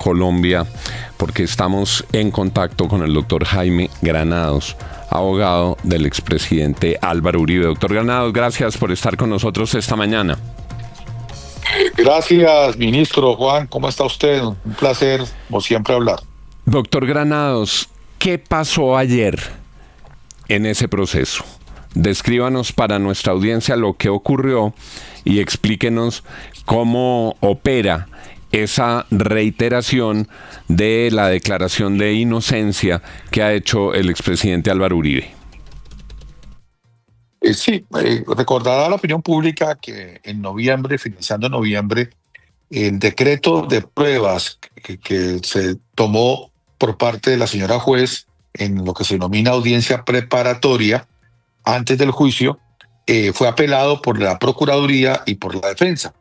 Colombia, porque estamos en contacto con el doctor Jaime Granados, abogado del expresidente Álvaro Uribe. Doctor Granados, gracias por estar con nosotros esta mañana. Gracias, ministro Juan. ¿Cómo está usted? Un placer, como siempre, hablar. Doctor Granados, ¿qué pasó ayer en ese proceso? Descríbanos para nuestra audiencia lo que ocurrió y explíquenos cómo opera esa reiteración de la declaración de inocencia que ha hecho el expresidente Álvaro Uribe. Recordará a la opinión pública que en noviembre, finalizando noviembre, el decreto de pruebas que se tomó por parte de la señora juez en lo que se denomina audiencia preparatoria antes del juicio, fue apelado por la Procuraduría y por la defensa.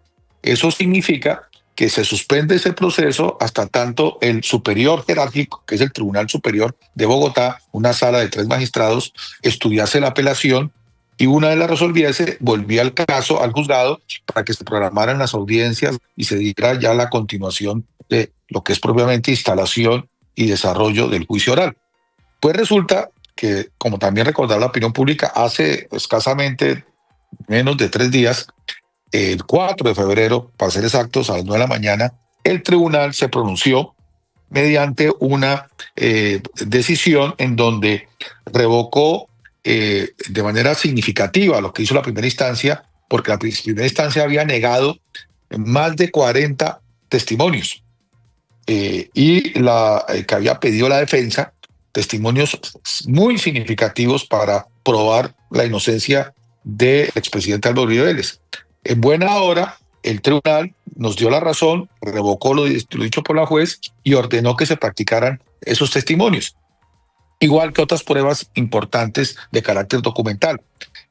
Eso significa que se suspende ese proceso hasta tanto el superior jerárquico, que es el Tribunal Superior de Bogotá, una sala de 3 magistrados, estudiase la apelación y una vez la resolviese, volvía el caso al juzgado para que se programaran las audiencias y se diera ya la continuación de lo que es propiamente instalación y desarrollo del juicio oral. Pues resulta que, como también recordaba la opinión pública, hace escasamente menos de 3 días, el 4 de febrero, para ser exactos, a las 9 de la mañana, el tribunal se pronunció mediante una decisión en donde revocó de manera significativa lo que hizo la primera instancia, porque la primera instancia había negado más de 40 testimonios y que había pedido la defensa testimonios muy significativos para probar la inocencia del expresidente Álvaro Uribe Vélez. En buena hora, el tribunal nos dio la razón, revocó lo dicho por la juez y ordenó que se practicaran esos testimonios, igual que otras pruebas importantes de carácter documental.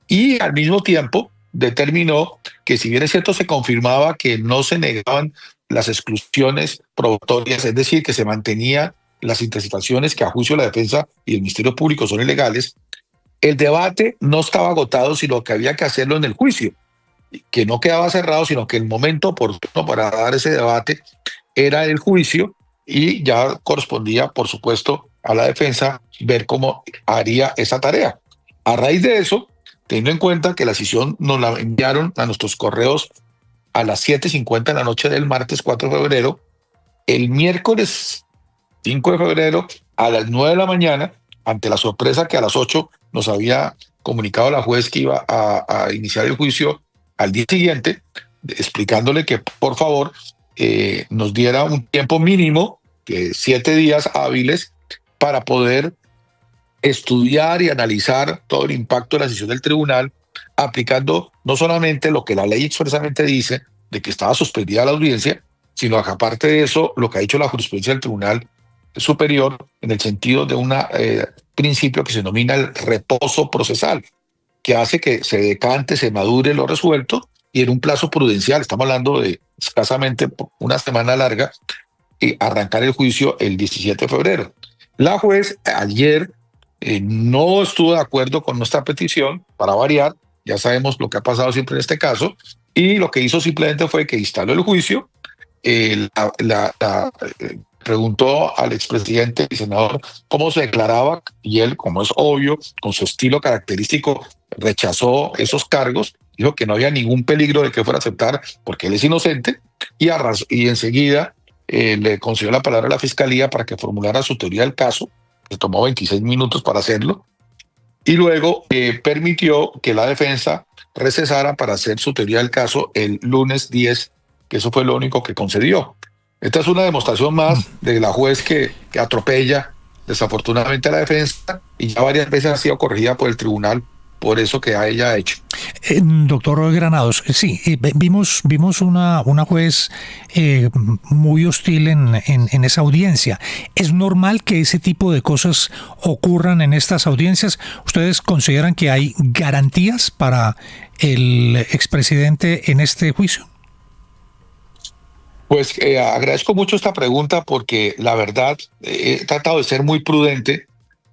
Y al mismo tiempo determinó que, si bien es cierto, se confirmaba que no se negaban las exclusiones probatorias, es decir, que se mantenían las intestaciones que a juicio de la defensa y el Ministerio Público son ilegales, el debate no estaba agotado, sino que había que hacerlo en el juicio, que no quedaba cerrado, sino que el momento oportuno para dar ese debate era el juicio y ya correspondía, por supuesto, a la defensa ver cómo haría esa tarea. A raíz de eso, teniendo en cuenta que la decisión nos la enviaron a nuestros correos a las 7:50 de la noche del martes 4 de febrero, el miércoles 5 de febrero a las 9 de la mañana, ante la sorpresa que a las 8 nos había comunicado la juez que iba a iniciar el juicio al día siguiente, explicándole que por favor nos diera un tiempo mínimo, 7 días hábiles, para poder estudiar y analizar todo el impacto de la decisión del tribunal, aplicando no solamente lo que la ley expresamente dice, de que estaba suspendida la audiencia, sino que aparte de eso, lo que ha dicho la jurisprudencia del Tribunal Superior en el sentido de un principio que se denomina el reposo procesal, que hace que se decante, se madure lo resuelto y en un plazo prudencial, estamos hablando de escasamente una semana larga, y arrancar el juicio el 17 de febrero. La juez ayer no estuvo de acuerdo con nuestra petición, para variar, ya sabemos lo que ha pasado siempre en este caso, y lo que hizo simplemente fue que instaló el juicio, preguntó al expresidente y senador cómo se declaraba, y él, como es obvio, con su estilo característico, rechazó esos cargos, dijo que no había ningún peligro de que fuera a aceptar porque él es inocente, y enseguida le concedió la palabra a la fiscalía para que formulara su teoría del caso. Se tomó 26 minutos para hacerlo, y luego permitió que la defensa recesara para hacer su teoría del caso el lunes 10, que eso fue lo único que concedió. Esta es una demostración más de la juez que atropella desafortunadamente a la defensa, y ya varias veces ha sido corregida por el tribunal por eso que ella ha hecho. Doctor Granados, sí, vimos una juez muy hostil en esa audiencia. ¿Es normal que ese tipo de cosas ocurran en estas audiencias? ¿Ustedes consideran que hay garantías para el expresidente en este juicio? Pues agradezco mucho esta pregunta, porque la verdad he tratado de ser muy prudente,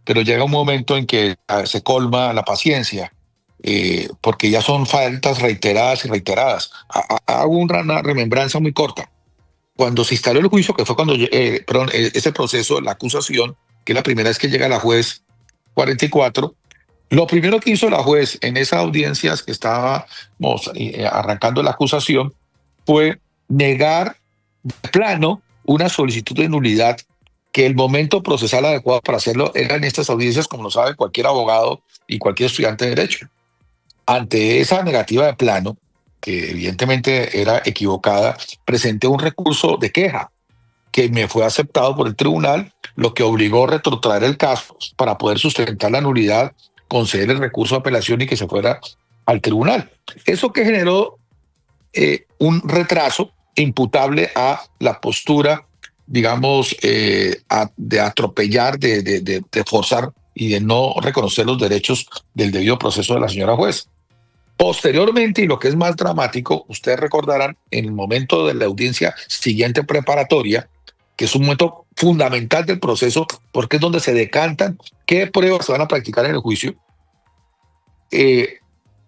pero llega un momento en que se colma la paciencia, porque ya son faltas reiteradas y reiteradas. Hago una remembranza muy corta. cuando se instaló el juicio, que fue cuando, ese proceso, la acusación, que es la primera vez que llega la juez 44, lo primero que hizo la juez en esas audiencias que estábamos arrancando la acusación fue negar de plano una solicitud de nulidad, que el momento procesal adecuado para hacerlo era en estas audiencias, como lo sabe cualquier abogado y cualquier estudiante de derecho. Ante esa negativa de plano, que evidentemente era equivocada, presenté un recurso de queja que me fue aceptado por el tribunal, lo que obligó a retrotraer el caso para poder sustentar la nulidad, conceder el recurso de apelación y que se fuera al tribunal. Eso que generó un retraso imputable a la postura, digamos, de atropellar, de forzar y de no reconocer los derechos del debido proceso de la señora juez. Posteriormente, y lo que es más dramático, ustedes recordarán, en el momento de la audiencia siguiente preparatoria, que es un momento fundamental del proceso, porque es donde se decantan qué pruebas se van a practicar en el juicio,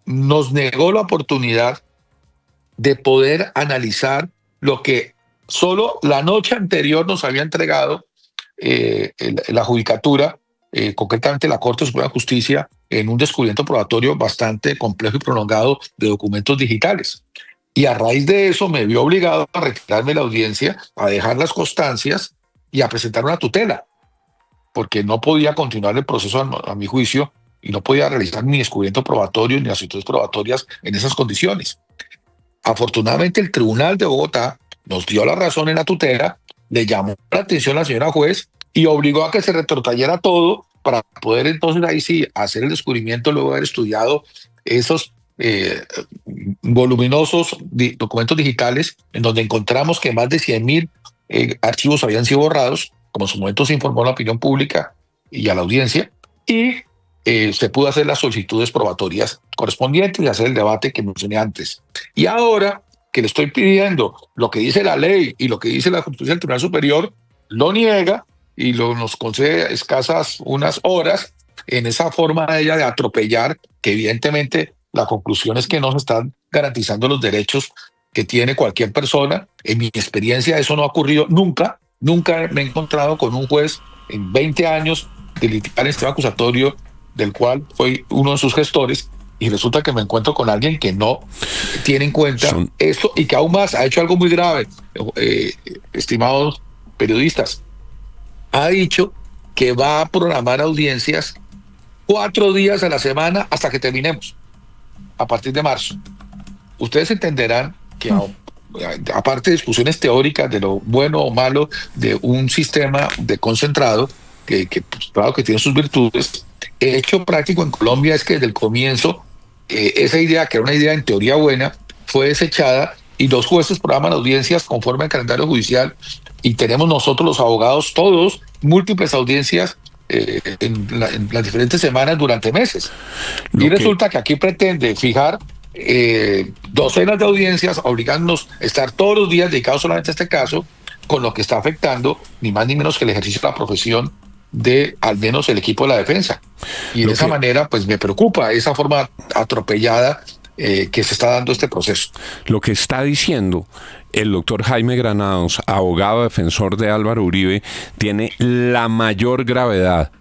nos negó la oportunidad de poder analizar lo que solo la noche anterior nos había entregado la judicatura, concretamente la Corte Suprema de Justicia, en un descubrimiento probatorio bastante complejo y prolongado de documentos digitales. Y a raíz de eso me vio obligado a retirarme de la audiencia, a dejar las constancias y a presentar una tutela, porque no podía continuar el proceso a mi juicio y no podía realizar ni descubrimiento probatorio ni las solicitudes probatorias en esas condiciones. Afortunadamente, el Tribunal de Bogotá nos dio la razón en la tutela, le llamó la atención a la señora juez y obligó a que se retrotrayera todo para poder entonces ahí sí hacer el descubrimiento luego de haber estudiado esos voluminosos documentos digitales, en donde encontramos que más de 100.000 archivos habían sido borrados, como en su momento se informó a la opinión pública y a la audiencia, y se pudo hacer las solicitudes probatorias correspondientes y hacer el debate que mencioné antes. Y ahora que le estoy pidiendo lo que dice la ley y lo que dice la jurisprudencia del Tribunal Superior, lo niega y nos concede escasas unas horas en esa forma de ella de atropellar, que evidentemente la conclusión es que no se están garantizando los derechos que tiene cualquier persona. En mi experiencia eso no ha ocurrido nunca. Nunca me he encontrado con un juez en 20 años de litigar este acusatorio, del cual fue uno de sus gestores, y resulta que me encuentro con alguien que no tiene en cuenta esto y que aún más ha hecho algo muy grave, estimados periodistas. Ha dicho que va a programar audiencias 4 días a la semana hasta que terminemos, a partir de marzo. Ustedes entenderán que aparte de discusiones teóricas de lo bueno o malo de un sistema de concentrado, que pues, claro que tiene sus virtudes, el hecho práctico en Colombia es que desde el comienzo esa idea, que era una idea en teoría buena, fue desechada y los jueces programan audiencias conforme al calendario judicial, y tenemos nosotros los abogados todos múltiples audiencias en las diferentes semanas durante meses. Y resulta que aquí pretende fijar docenas de audiencias, obligándonos a estar todos los días dedicados solamente a este caso, con lo que está afectando ni más ni menos que el ejercicio de la profesión de al menos el equipo de la defensa. Y de esa manera pues me preocupa esa forma atropellada que se está dando este proceso. Lo que está diciendo el doctor Jaime Granados, abogado defensor de Álvaro Uribe, tiene la mayor gravedad.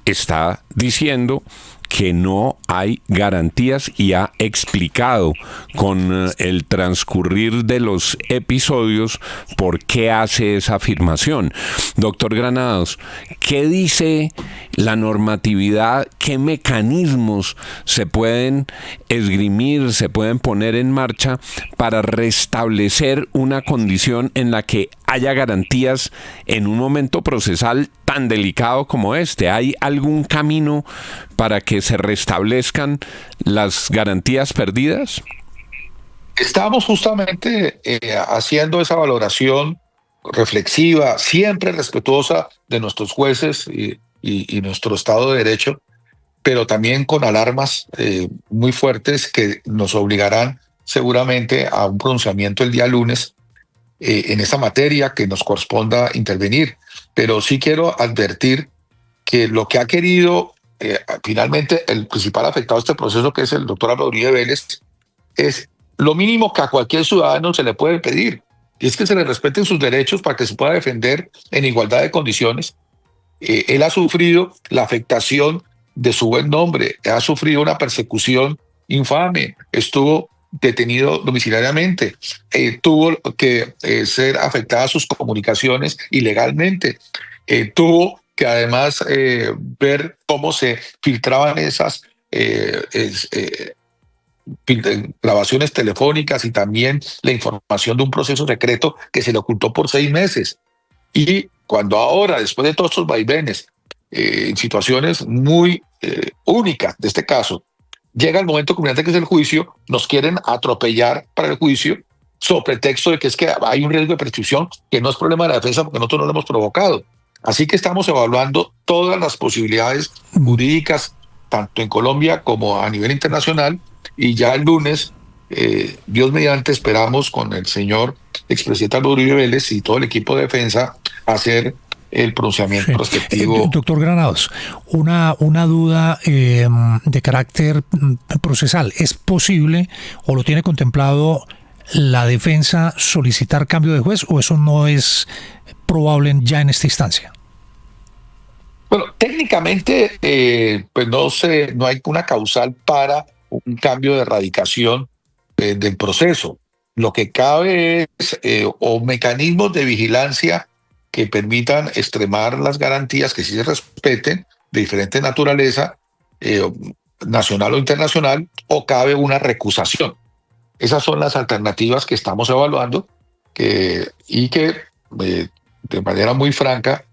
Está diciendo que no hay garantías y ha explicado con el transcurrir de los episodios por qué hace esa afirmación. Doctor Granados, ¿qué dice la normatividad? ¿Qué mecanismos se pueden esgrimir, se pueden poner en marcha para restablecer una condición en la que haya garantías en un momento procesal tan delicado como este? ¿Hay algún camino para que se restablezcan las garantías perdidas? Estamos justamente haciendo esa valoración reflexiva, siempre respetuosa de nuestros jueces y nuestro Estado de Derecho, pero también con alarmas muy fuertes que nos obligarán seguramente a un pronunciamiento el día lunes en esa materia que nos corresponda intervenir. Pero sí quiero advertir que lo que ha querido finalmente el principal afectado a este proceso, que es el doctor Álvaro Uribe Vélez, es lo mínimo que a cualquier ciudadano se le puede pedir, y es que se le respeten sus derechos para que se pueda defender en igualdad de condiciones. Él ha sufrido la afectación de su buen nombre, ha sufrido una persecución infame, estuvo detenido domiciliariamente, tuvo que ser afectadas sus comunicaciones ilegalmente, tuvo que además ver cómo se filtraban esas grabaciones telefónicas y también la información de un proceso secreto que se le ocultó por 6 meses. Y cuando ahora, después de todos estos vaivenes, en situaciones muy únicas de este caso, llega el momento culminante que es el juicio, nos quieren atropellar para el juicio, sobre pretexto de que es que hay un riesgo de prescripción que no es problema de la defensa porque nosotros no lo hemos provocado. Así que estamos evaluando todas las posibilidades jurídicas, tanto en Colombia como a nivel internacional, y ya el lunes, Dios mediante, esperamos con el señor expresidente Álvaro Uribe Vélez y todo el equipo de defensa hacer el pronunciamiento respectivo. Doctor Granados, una duda de carácter procesal. ¿Es posible o lo tiene contemplado la defensa solicitar cambio de juez o eso no es probable ya en esta instancia? Bueno, técnicamente pues no hay una causal para un cambio de radicación del proceso. Lo que cabe es o mecanismos de vigilancia que permitan extremar las garantías que sí se respeten de diferente naturaleza, nacional o internacional, o cabe una recusación. Esas son las alternativas que estamos evaluando y que de manera muy franca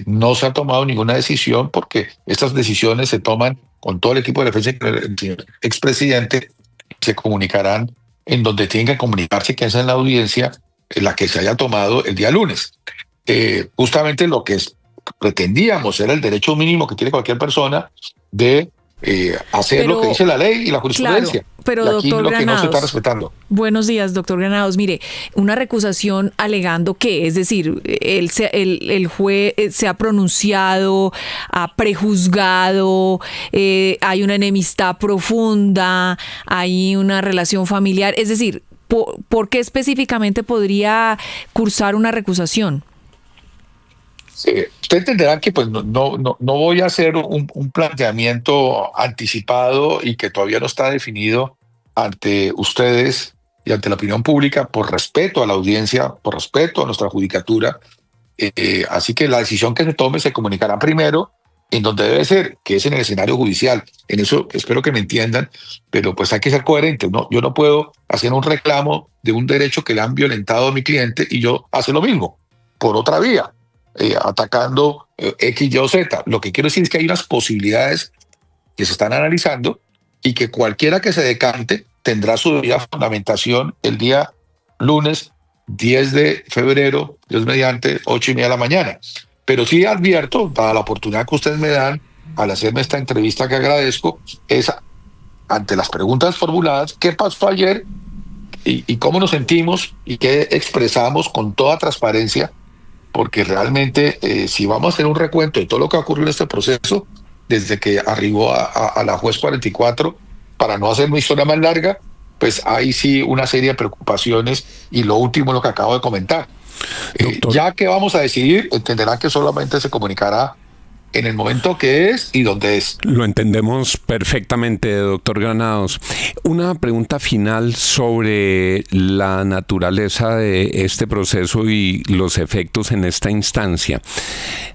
no se ha tomado ninguna decisión porque estas decisiones se toman con todo el equipo de defensa y el señor expresidente se comunicarán en donde tienen que comunicarse, que es en la audiencia la que se haya tomado el día lunes. Justamente lo que pretendíamos era el derecho mínimo que tiene cualquier persona de hacer lo que dice la ley y la jurisprudencia. Claro, pero y aquí doctor lo que Granados, no se está respetando. Buenos días, doctor Granados. Mire, una recusación alegando que, es decir, el juez se ha pronunciado, ha prejuzgado, hay una enemistad profunda, hay una relación familiar. Es decir, ¿por qué específicamente podría cursar una recusación? Usted entenderá que pues no voy a hacer un planteamiento anticipado y que todavía no está definido ante ustedes y ante la opinión pública por respeto a la audiencia, por respeto a nuestra judicatura. Así que la decisión que se tome se comunicará primero en donde debe ser, que es en el escenario judicial. En eso espero que me entiendan, pero pues hay que ser coherentes, ¿no? Yo no puedo hacer un reclamo de un derecho que le han violentado a mi cliente y yo hacer lo mismo por otra vía. Atacando X, Y o Z. Lo que quiero decir es que hay unas posibilidades que se están analizando y que cualquiera que se decante tendrá su debida fundamentación el día lunes 10 de febrero, Dios mediante, 8:30 de la mañana. Pero sí advierto, dada la oportunidad que ustedes me dan al hacerme esta entrevista que agradezco, es ante las preguntas formuladas, ¿qué pasó ayer y cómo nos sentimos y qué expresamos con toda transparencia? Porque realmente si vamos a hacer un recuento de todo lo que ha ocurrido en este proceso, desde que arribó a la juez 44, para no hacer una historia más larga, pues hay sí una serie de preocupaciones y lo último es lo que acabo de comentar. Ya que vamos a decidir, entenderán que solamente se comunicará en el momento que es y donde es. Lo entendemos perfectamente, doctor Granados. Una pregunta final sobre la naturaleza de este proceso y los efectos en esta instancia.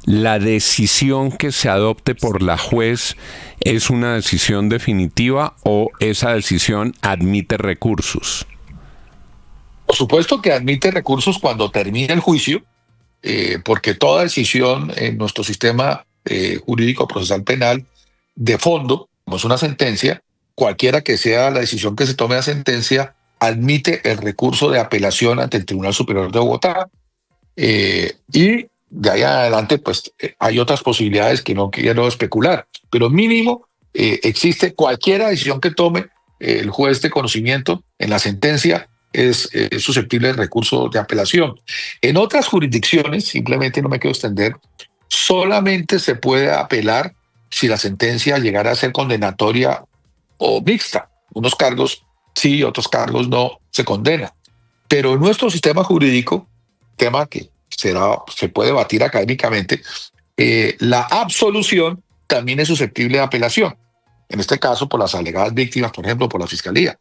¿La decisión que se adopte por la juez es una decisión definitiva o esa decisión admite recursos? Por supuesto que admite recursos cuando termine el juicio, porque toda decisión en nuestro sistema jurídico procesal penal de fondo, como es una sentencia, cualquiera que sea la decisión que se tome la sentencia, admite el recurso de apelación ante el Tribunal Superior de Bogotá, y de ahí adelante pues hay otras posibilidades que no quiero especular, pero mínimo existe cualquier decisión que tome el juez de conocimiento en la sentencia es susceptible de recurso de apelación. En otras jurisdicciones, simplemente no me quiero extender, solamente se puede apelar si la sentencia llegara a ser condenatoria o mixta. Unos cargos sí, otros cargos no se condenan. Pero nuestro sistema jurídico, tema que se puede debatir académicamente, la absolución también es susceptible de apelación. En este caso, por las alegadas víctimas, por ejemplo, por la Fiscalía.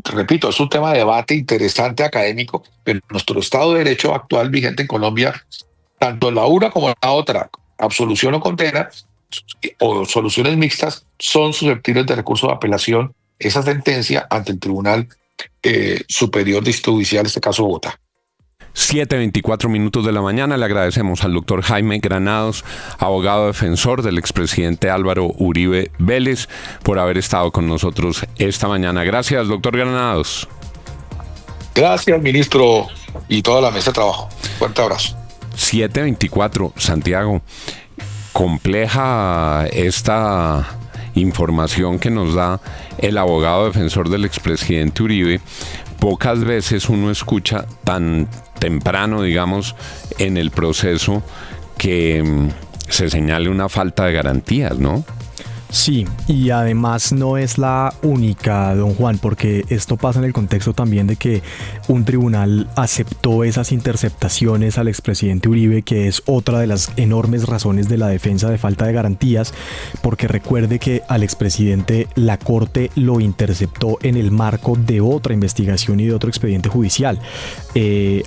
Repito, es un tema de debate interesante académico, pero nuestro Estado de Derecho actual vigente en Colombia, tanto la una como la otra, absolución o condena, o soluciones mixtas, son susceptibles de recurso de apelación esa sentencia ante el Tribunal Superior Judicial, en este caso Bogotá. 7:24 de la mañana. Le agradecemos al doctor Jaime Granados, abogado defensor del expresidente Álvaro Uribe Vélez, por haber estado con nosotros esta mañana. Gracias, doctor Granados. Gracias, ministro, y toda la mesa de trabajo. Fuerte abrazo. 7:24, Santiago. Compleja esta información que nos da el abogado defensor del expresidente Uribe. Pocas veces uno escucha tan temprano, digamos, en el proceso que se señale una falta de garantías, ¿no? Sí, y además no es la única, don Juan, porque esto pasa en el contexto también de que un tribunal aceptó esas interceptaciones al expresidente Uribe, que es otra de las enormes razones de la defensa de falta de garantías, porque recuerde que al expresidente la Corte lo interceptó en el marco de otra investigación y de otro expediente judicial.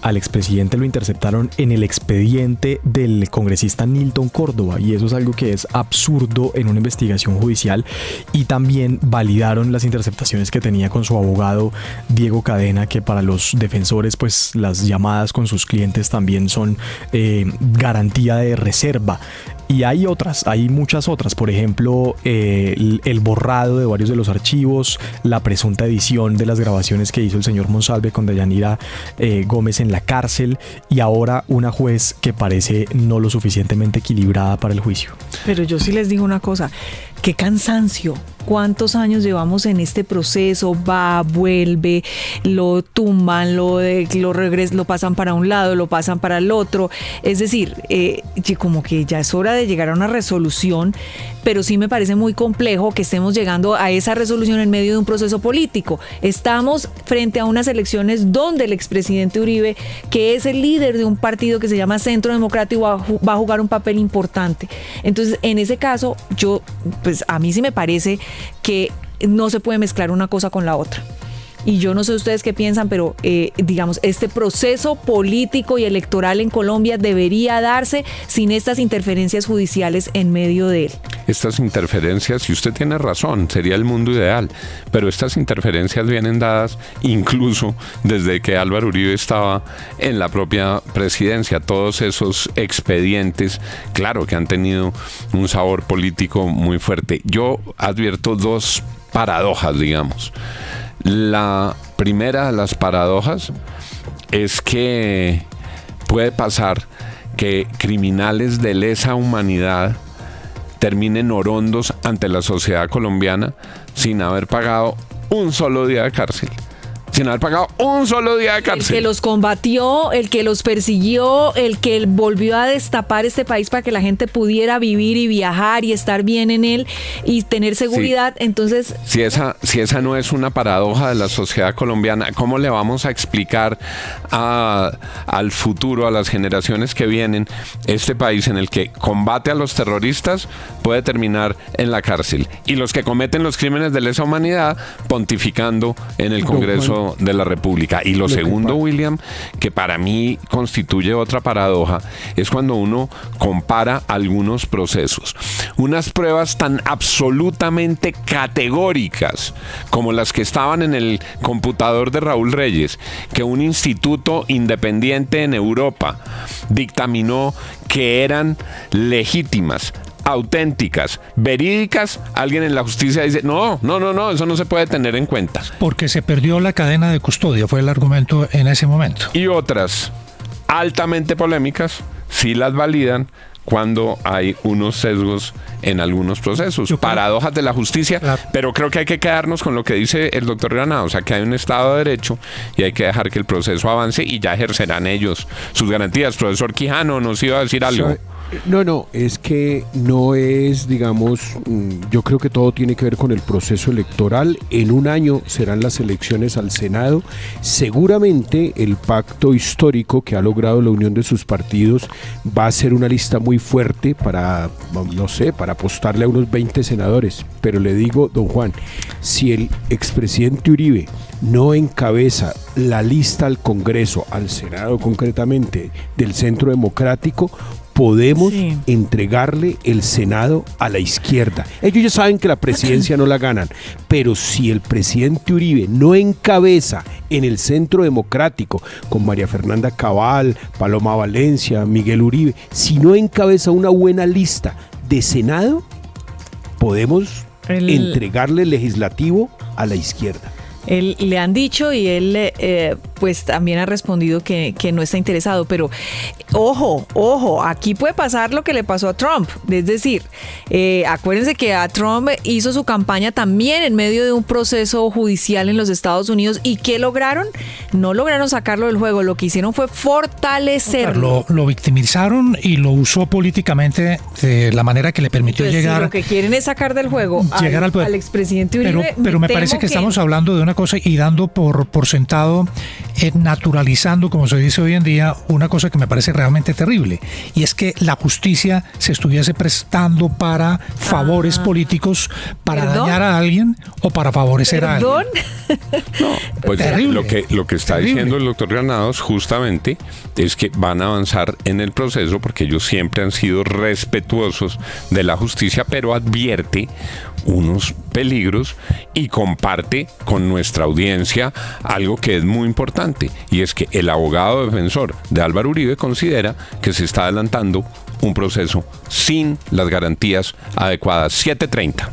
Al expresidente lo interceptaron en el expediente del congresista Nilton Córdoba, y eso es algo que es absurdo en una investigación judicial, y también validaron las interceptaciones que tenía con su abogado Diego Cadena, que para los defensores pues las llamadas con sus clientes también son garantía de reserva. Y hay otras, hay muchas otras, por ejemplo el borrado de varios de los archivos, la presunta edición de las grabaciones que hizo el señor Monsalve con Dayanira Gómez en la cárcel, y ahora una juez que parece no lo suficientemente equilibrada para el juicio. Pero yo sí les digo una cosa, qué cansancio. ¿Cuántos años llevamos en este proceso? Va, vuelve, lo tumban, lo regresan, lo pasan para un lado, lo pasan para el otro. Es decir, como que ya es hora de llegar a una resolución, pero sí me parece muy complejo que estemos llegando a esa resolución en medio de un proceso político. Estamos frente a unas elecciones donde el expresidente Uribe, que es el líder de un partido que se llama Centro Democrático, va a jugar un papel importante. Entonces, en ese caso, pues a mí sí me parece que no se puede mezclar una cosa con la otra. Y yo no sé ustedes qué piensan, pero digamos, este proceso político y electoral en Colombia debería darse sin estas interferencias judiciales en medio de él. Estas interferencias, y usted tiene razón, sería el mundo ideal, pero estas interferencias vienen dadas incluso desde que Álvaro Uribe estaba en la propia presidencia. Todos esos expedientes, claro que han tenido un sabor político muy fuerte. Yo advierto dos paradojas, digamos. La primera de las paradojas es que puede pasar que criminales de lesa humanidad terminen orondos ante la sociedad colombiana sin haber pagado un solo día de cárcel. Sin haber pagado un solo día de cárcel. El que los combatió, el que los persiguió, el que volvió a destapar este país para que la gente pudiera vivir y viajar y estar bien en él y tener seguridad. Sí. Entonces, si esa no es una paradoja de la sociedad colombiana, ¿cómo le vamos a explicar al futuro, a las generaciones que vienen, este país en el que combate a los terroristas puede terminar en la cárcel, y los que cometen los crímenes de lesa humanidad pontificando en el Congreso de la República? Y lo segundo, William, que para mí constituye otra paradoja, es cuando uno compara algunos procesos. Unas pruebas tan absolutamente categóricas como las que estaban en el computador de Raúl Reyes, que un instituto independiente en Europa dictaminó que eran legítimas, auténticas, verídicas. Alguien en la justicia dice, no, eso no se puede tener en cuenta. Porque se perdió la cadena de custodia, fue el argumento en ese momento. Y otras, altamente polémicas, sí las validan cuando hay unos sesgos en algunos procesos, paradojas de la justicia, claro. Pero creo que hay que quedarnos con lo que dice el doctor Granados, o sea, que hay un Estado de Derecho y hay que dejar que el proceso avance y ya ejercerán ellos sus garantías. Profesor Quijano, ¿nos iba a decir algo? No, es que no es, digamos, yo creo que todo tiene que ver con el proceso electoral. En un año serán las elecciones al Senado. Seguramente el pacto histórico que ha logrado la unión de sus partidos va a ser una lista muy fuerte para, no sé, para apostarle a unos 20 senadores. Pero le digo, don Juan, si el expresidente Uribe no encabeza la lista al Congreso, al Senado concretamente, del Centro Democrático, podemos entregarle el Senado a la izquierda. Ellos ya saben que la presidencia no la ganan, pero si el presidente Uribe no encabeza en el Centro Democrático, con María Fernanda Cabal, Paloma Valencia, Miguel Uribe, si no encabeza una buena lista de Senado, podemos entregarle el legislativo a la izquierda. Él le han dicho y él pues también ha respondido que no está interesado, pero ojo, aquí puede pasar lo que le pasó a Trump, es decir, acuérdense que a Trump hizo su campaña también en medio de un proceso judicial en los Estados Unidos, y ¿qué lograron? No lograron sacarlo del juego, lo que hicieron fue fortalecerlo. Lo victimizaron y lo usó políticamente de la manera que le permitió llegar. Si lo que quieren es sacar del juego al expresidente Uribe. Pero me parece que estamos hablando de una cosa y dando por sentado, naturalizando, como se dice hoy en día, una cosa que me parece realmente terrible, y es que la justicia se estuviese prestando para favores políticos, para dañar a alguien o para favorecer a alguien. No, pues terrible, lo que está diciendo el doctor Granados justamente es que van a avanzar en el proceso porque ellos siempre han sido respetuosos de la justicia, pero advierte unos peligros y comparte con nuestra audiencia algo que es muy importante, y es que el abogado defensor de Álvaro Uribe considera que se está adelantando un proceso sin las garantías adecuadas. 7:30.